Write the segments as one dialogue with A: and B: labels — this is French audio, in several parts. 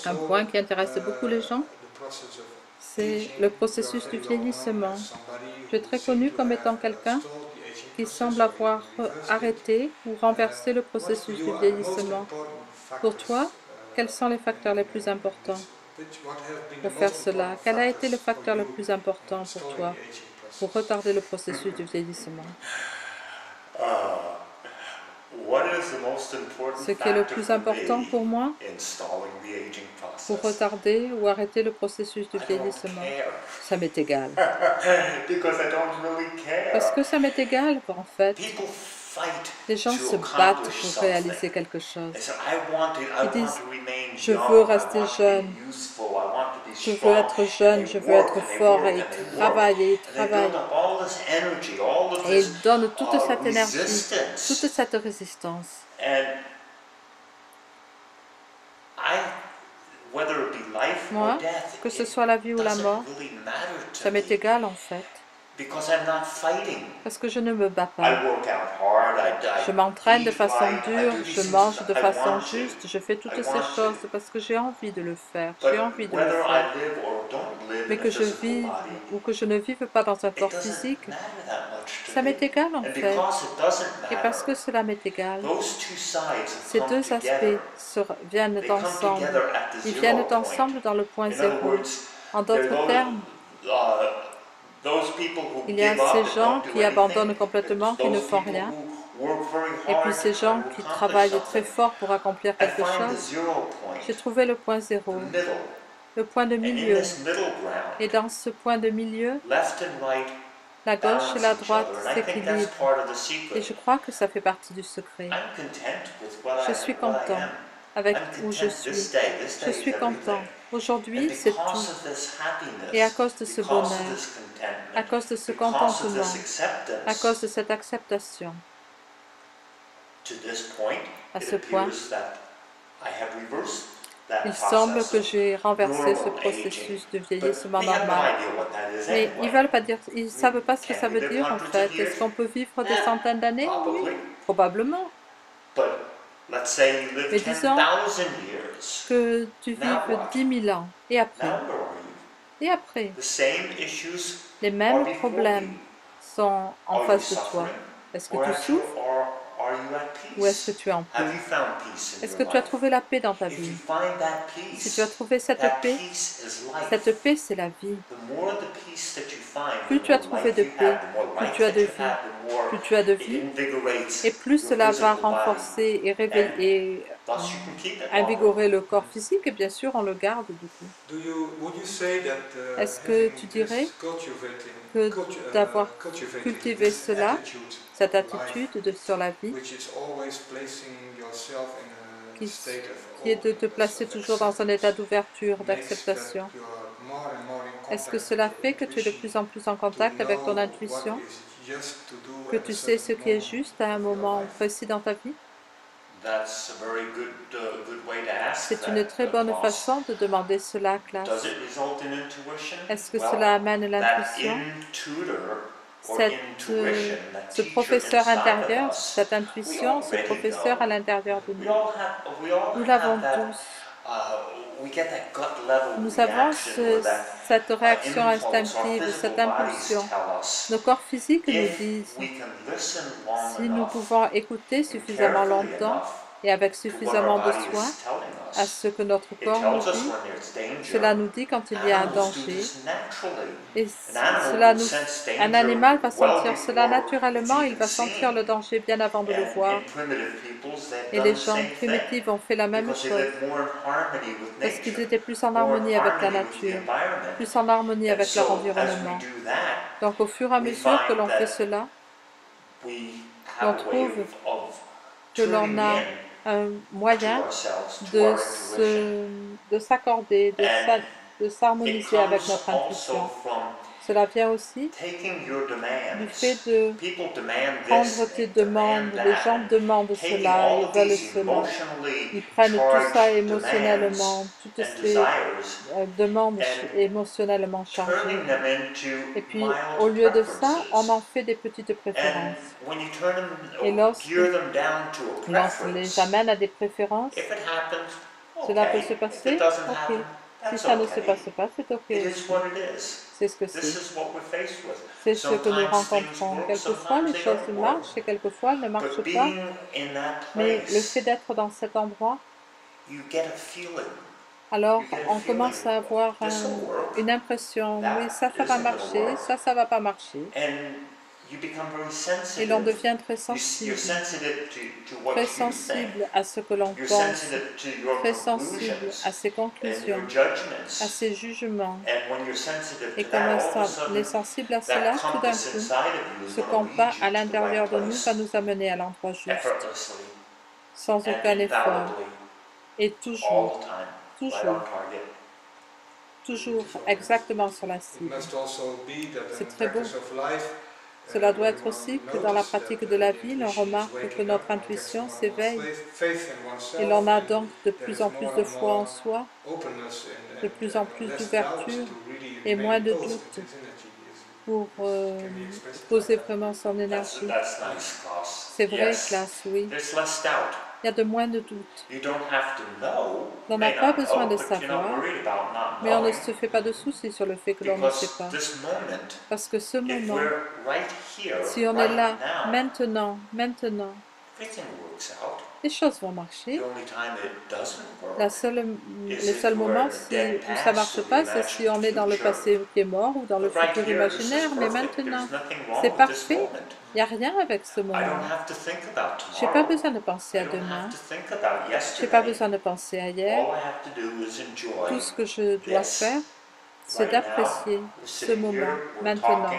A: Un point qui intéresse beaucoup les gens, c'est le processus du vieillissement. Tu es très connu comme étant quelqu'un qui semble avoir arrêté ou renversé le processus du vieillissement. Pour toi, quels sont les facteurs les plus importants pour faire cela? Quel a été le facteur le plus important pour toi pour retarder le processus du vieillissement? Ce qui est le plus important pour moi pour retarder ou arrêter le processus du vieillissement, ça m'est égal. Parce que ça m'est égal, en fait. Les gens se battent pour réaliser quelque chose. Ils disent, je veux rester jeune, je veux être jeune, je veux être fort, et ils travaillent, et ils donnent toute cette énergie, toute cette résistance. Moi, que ce soit la vie ou la mort, ça m'est égal en fait. Parce que je ne me bats pas. Je m'entraîne de façon dure, je mange de façon juste, je fais toutes ces choses parce que j'ai envie de le faire, j'ai envie de le faire. Mais que je vive ou que je ne vive pas dans un corps physique, ça m'est égal en fait. Et parce que cela m'est égal, ces deux aspects viennent ensemble. Ils viennent ensemble dans le point zéro. En d'autres termes, il y a ces gens qui abandonnent complètement, qui ne font rien, et puis ces gens qui travaillent très fort pour accomplir quelque chose. J'ai trouvé le point zéro, le point de milieu. Et dans ce point de milieu, la gauche et la droite s'équilibrent. Et je crois que ça fait partie du secret. Je suis content avec où je suis. Je suis content. Aujourd'hui, c'est tout. Et à cause de ce bonheur, à cause de ce contentement, à cause de cette acceptation, à ce point, il semble que j'ai renversé ce processus de vieillissement normal. Mais ils ne savent pas ce que ça veut dire en fait. Est-ce qu'on peut vivre des centaines d'années? Oui, probablement. Mais disons que tu vives 10 000 ans. Et après? Et après? Les mêmes problèmes sont en face de toi. Est-ce que tu souffres? Ou est-ce que tu es en paix? Est-ce que tu as trouvé la paix dans ta vie? Si tu as trouvé cette paix c'est la vie. Plus tu as trouvé de paix, plus tu as de vie. Plus tu as de vie, et plus cela va renforcer et réveiller, invigorer le corps physique, et bien sûr on le garde du coup. Est-ce que tu dirais que d'avoir cultivé cela, cette attitude sur la vie, qui est de te placer toujours dans un état d'ouverture, d'acceptation, est-ce que cela fait que tu es de plus en plus en contact avec ton intuition, que tu sais ce qui est juste à un moment précis dans ta vie? C'est une très bonne façon de demander cela à classe. Est-ce que cela amène l'intuition? Ce professeur intérieur, cette intuition, ce professeur à l'intérieur de nous, nous l'avons tous. Nous avons cette réaction instinctive, cette impulsion. Nos corps physiques nous disent, si nous pouvons écouter suffisamment longtemps et avec suffisamment de soin à ce que notre corps nous dit, cela nous dit quand il y a un danger. Et un animal va sentir cela naturellement, il va sentir le danger bien avant de le voir. Et les gens primitifs ont fait la même chose, parce qu'ils étaient plus en harmonie avec la nature, plus en harmonie avec leur environnement. Donc au fur et à mesure que l'on fait cela, on trouve que l'on a un moyen de s'accorder, de s'harmoniser avec notre intuition. Cela vient aussi du fait de prendre tes demandes. Les gens demandent cela, ils veulent cela. Ils prennent tout ça émotionnellement, toutes ces demandes émotionnellement chargées. Et puis, au lieu de ça, on en fait des petites préférences. Et lorsqu'on les amène à des préférences, cela peut se passer, ok. Si ça ne se passe pas, c'est ok aussi. C'est ce que c'est. C'est ce que nous rencontrons. Quelquefois, les choses marchent et quelquefois, elles ne marchent pas. Mais le fait d'être dans cet endroit, alors on commence à avoir une impression, oui, ça va marcher, ça va pas marcher. Et l'on devient très sensible à ce que l'on pense, très sensible à ses conclusions, à ses jugements. Et comme on est sensible à cela, tout d'un coup, ce qu'on bat à l'intérieur de nous va nous amener à l'endroit juste, sans aucun effort, et toujours exactement sur la cible. C'est très beau. Cela doit être aussi que dans la pratique de la vie, l'on remarque que notre intuition s'éveille et l'on a donc de plus en plus de foi en soi, de plus en plus d'ouverture et moins de doute pour poser vraiment son énergie. C'est vrai, classe, oui. Il y a de moins de doute. On n'a pas besoin de savoir, mais on ne se fait pas de soucis sur le fait que l'on ne sait pas. Parce que ce moment, si on est là, maintenant, les choses vont marcher. Le seul moment où ça ne marche pas, c'est si on est dans le passé qui est mort ou dans le futur imaginaire, mais maintenant, c'est parfait. Il n'y a rien avec ce moment. Je n'ai pas besoin de penser à demain. Je n'ai pas besoin de penser à hier. Tout ce que je dois faire, c'est d'apprécier ce moment, maintenant.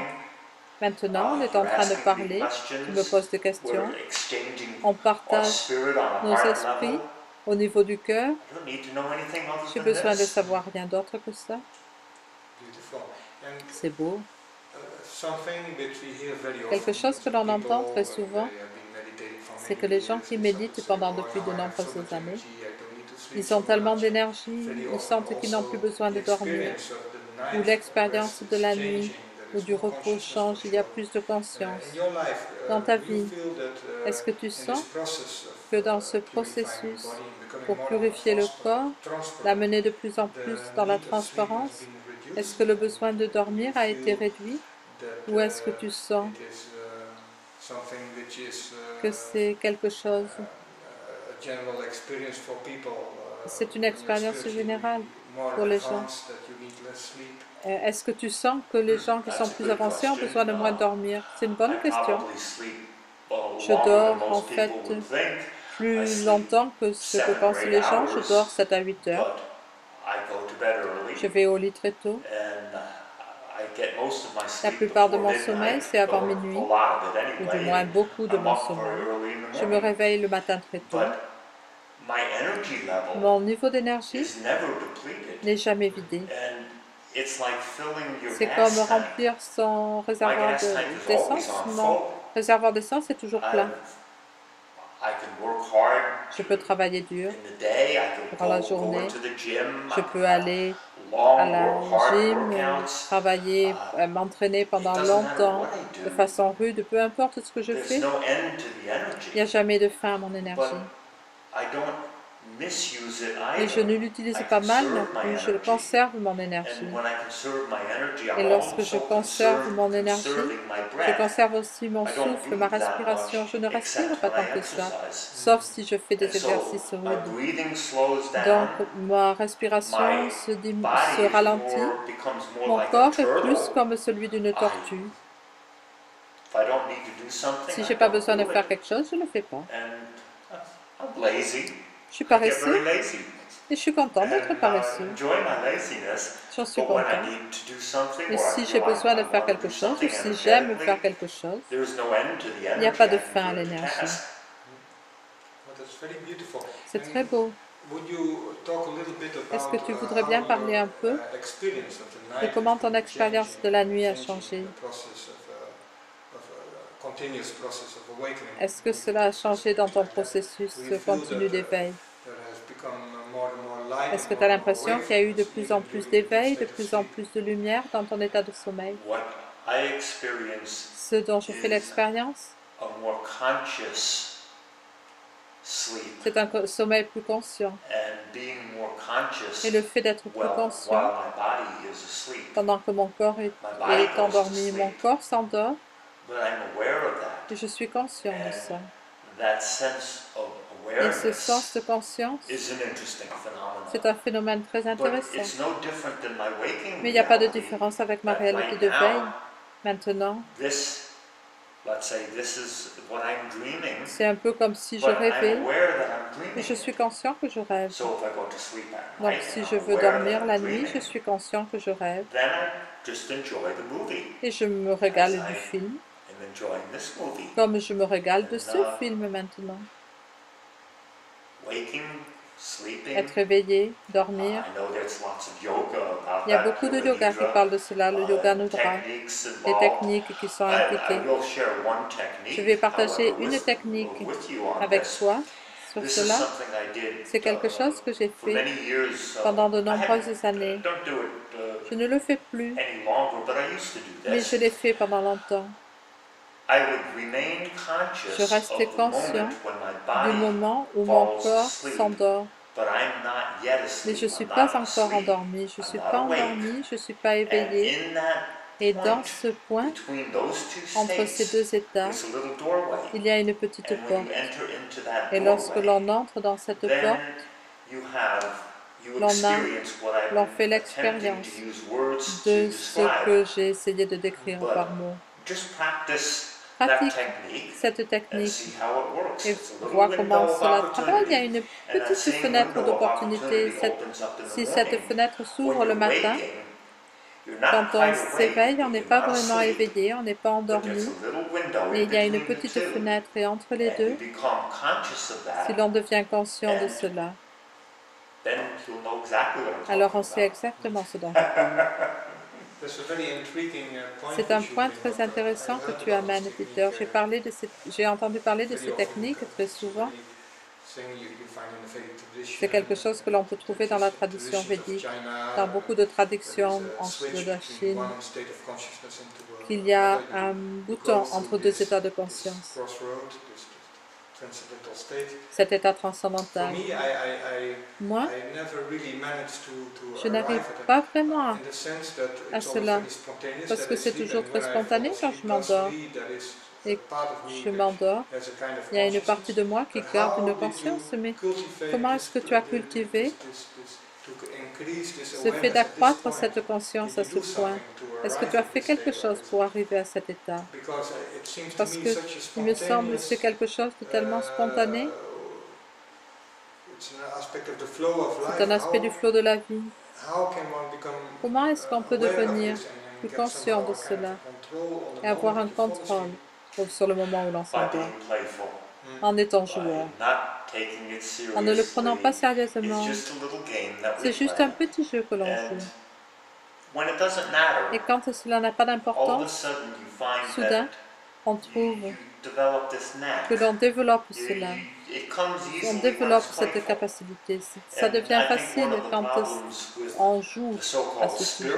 A: Maintenant, on est en train de parler, tu me poses des questions, on partage nos esprits au niveau du cœur. J'ai besoin de savoir rien d'autre que ça. C'est beau. Quelque chose que l'on entend très souvent, c'est que les gens qui méditent pendant depuis de nombreuses années, ils ont tellement d'énergie, ils sentent qu'ils n'ont plus besoin de dormir, ou l'expérience de la nuit ou du repos change, il y a plus de conscience. Dans ta vie, est-ce que tu sens que dans ce processus, pour purifier le corps, l'amener de plus en plus dans la transparence, est-ce que le besoin de dormir a été réduit? Ou est-ce que tu sens que c'est quelque chose, c'est une expérience générale pour les gens? Est-ce que tu sens que les gens qui sont plus avancés ont besoin de moins dormir? C'est une bonne question. Je dors en fait plus longtemps que ce que pensent les gens. Je dors 7 à 8 heures. Je vais au lit très tôt. La plupart de mon sommeil, c'est avant minuit, ou du moins beaucoup de mon sommeil. Je me réveille le matin très tôt. Mon niveau d'énergie n'est jamais vidé. C'est comme remplir son réservoir d'essence. Mon réservoir d'essence est toujours plein. Je peux travailler dur durant la journée. Je peux aller à la gym, travailler, m'entraîner pendant longtemps, de façon rude, peu importe ce que je fais. Il n'y a jamais de fin à mon énergie. Et je ne l'utilise pas mal non plus, je conserve mon énergie. Et lorsque je conserve mon énergie, je conserve aussi mon souffle, ma respiration. Je ne respire pas tant que ça, sauf si je fais des exercices rudes. Donc ma respiration se ralentit, mon corps est plus comme celui d'une tortue. Si je n'ai pas besoin de faire quelque chose, je ne le fais pas. Je suis paresseux et je suis content d'être paresseux. J'en suis content. Et si j'ai besoin de faire quelque chose, ou si j'aime faire quelque chose, il n'y a pas de fin à l'énergie. C'est très beau. Est-ce que tu voudrais bien parler un peu de comment ton expérience de la nuit a changé? Est-ce que cela a changé dans ton processus continu d'éveil? Est-ce que tu as l'impression qu'il y a eu de plus en plus d'éveil, de plus en plus de lumière dans ton état de sommeil? Ce dont je fais l'expérience, c'est un sommeil plus conscient. Et le fait d'être plus conscient, pendant que mon corps est endormi, mon corps s'endort, et je suis conscient de ça. Et ce sens de conscience, c'est un phénomène très intéressant. Mais il n'y a pas de différence avec ma réalité de veille. Maintenant, c'est un peu comme si je rêvais, et je suis conscient que je rêve. Donc si je veux dormir la nuit, je suis conscient que je rêve. Et je me régale du film, comme je me régale de ce film maintenant. Être éveillé, dormir. Il y a beaucoup de yoga qui parlent de cela, le yoga nidra, les techniques qui sont impliquées. Je vais partager une technique avec toi sur cela. C'est quelque chose que j'ai fait pendant de nombreuses années. Je ne le fais plus, mais je l'ai fait pendant longtemps. Je restais conscient du moment où mon corps s'endort. Mais je ne suis pas encore endormi, je ne suis pas endormi, je ne suis pas éveillé. Et dans ce point, entre ces deux états, il y a une petite porte. Et lorsque l'on entre dans cette porte, l'on fait l'expérience de ce que j'ai essayé de décrire par mots. Pratique cette technique et vois comment cela travaille. Il y a une petite fenêtre d'opportunité. Si cette fenêtre s'ouvre le matin, quand on s'éveille, on n'est pas vraiment éveillé, on n'est pas endormi, mais il y a une petite fenêtre et entre les deux, si l'on devient conscient de cela, alors on sait exactement ce dont je parle. C'est un point très intéressant que tu amènes, Peter. J'ai entendu parler de ces techniques très souvent. C'est quelque chose que l'on peut trouver dans la tradition védique, dans beaucoup de traductions de la Chine, qu'il y a un bouton entre deux états de conscience, cet état transcendantal. Moi, je n'arrive pas vraiment à cela, parce que c'est toujours très spontané quand je m'endors. Et je m'endors, il y a une partie de moi qui garde une conscience, mais comment est-ce que tu as cultivé ce fait d'accroître cette conscience à ce point? Est-ce que tu as fait quelque chose pour arriver à cet état? Parce que il me semble que c'est quelque chose de tellement spontané. C'est un aspect du flot de la vie. Comment est-ce qu'on peut devenir plus conscient de cela et avoir un contrôle sur le moment où l'on s'endort, en étant joueur, en ne le prenant pas sérieusement? C'est juste un petit jeu que l'on joue. Et quand cela n'a pas d'importance, soudain, on trouve que l'on développe cela. On développe cette capacité. Ça devient facile quand on joue à ce sujet.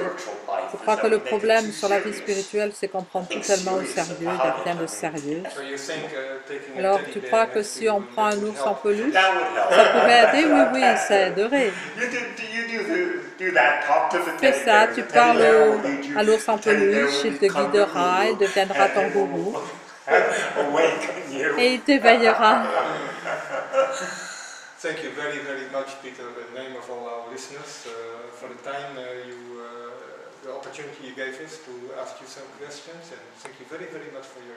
A: Je crois que le problème sur la vie spirituelle, c'est qu'on prend tout tellement au sérieux, il n'y a rien de sérieux. Alors, tu crois que si on prend un ours en peluche, ça pourrait aider? Oui, oui, ça aiderait. Fais ça, tu parles à l'ours en peluche, il te guidera, il deviendra ton gourou. Et il t'éveillera.
B: Thank you very, very much, Peter, in the name of all our listeners, for the time the opportunity you gave us to ask you some questions, and thank you very, very much for your